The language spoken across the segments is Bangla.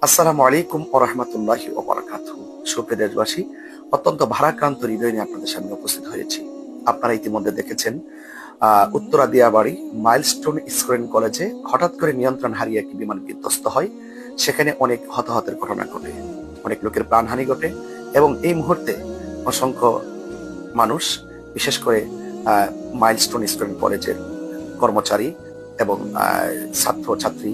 আসসালামু আলাইকুম ওয়া রাহমাতুল্লাহি ওয়া বারাকাতুহু। সুপ্রিয় দেশবাসী, অত্যন্ত ভারাক্রান্ত হৃদয় নিয়ে আপনাদের সামনে উপস্থিত হয়েছি। আপনারা ইতিমধ্যে দেখেছেন উত্তরা দিয়াবাড়ি মাইলস্টোন স্টুডেন্ট কলেজে হঠাৎ করে নিয়ন্ত্রণ হারিয়ে একটি বিমান বিধ্বস্ত হয়। সেখানে অনেক হতাহতের ঘটনা ঘটে, অনেক লোকের প্রাণহানি ঘটে এবং এই মুহূর্তে অসংখ্য মানুষ, বিশেষ করে মাইলস্টোন স্টুডেন্ট কলেজের কর্মচারী এবং ছাত্র ছাত্রী,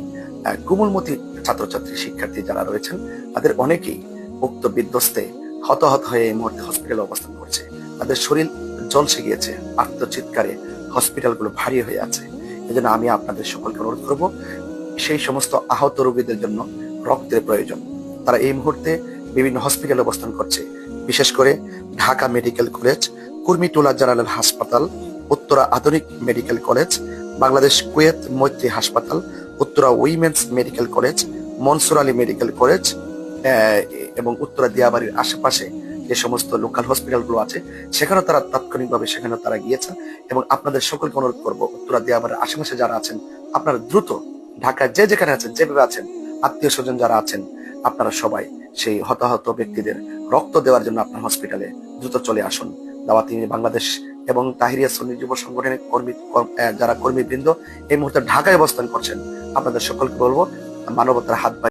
কোমলমতি ছাত্রছাত্রী শিক্ষার্থী যারা রয়েছেন, তাদের অনেকেই উক্ত বিধ্বস্তে হতাহত হয়ে এই মুহূর্তে হসপিটালে অবস্থান করছে। তাদের শরীর ঝলসে গিয়েছে, আর্তচিৎকারে হসপিটালগুলো ভারী হয়ে আছে। এজন্য আমি আপনাদের সকলকে অনুরোধ করব, সেই সমস্ত আহত রোগীদের জন্য রক্তের প্রয়োজন। তারা এই মুহূর্তে বিভিন্ন হসপিটালে অবস্থান করছে, বিশেষ করে Dhaka medical college, Kurmitola general হাসপাতাল, উত্তরা আধুনিক মেডিকেল কলেজ, বাংলাদেশ কুয়েত মৈত্রী হাসপাতাল, Uttara women's medical college, Mansur Ali medical college এবং উত্তরা দিয়াবাড়ির আশেপাশে যে সমস্ত লোকাল হসপিটাল গুলো আছে, সেখানেও তারা তাৎক্ষণিকভাবে সেখানে তারা গিয়েছেন। এবং আপনাদের সকলকে অনুরোধ করবো, উত্তরা দিয়াবাড়ির আশেপাশে যারা আছেন, আপনারা দ্রুত ঢাকায় যে যেখানে আছেন, যেভাবে আছেন, আত্মীয় স্বজন যারা আছেন, আপনারা সবাই সেই হতাহত ব্যক্তিদের রক্ত দেওয়ার জন্য আপনার হসপিটালে দ্রুত চলে আসুন। দাওয়াতি বাংলাদেশ এবং তাহিরিয়া সুন্নি যুব সংগঠনের যারা কর্মীবৃন্দ এই মুহূর্তে ঢাকায় অবস্থান করছেন, আপনাদের সকলকে বলবো, মানবতার হাত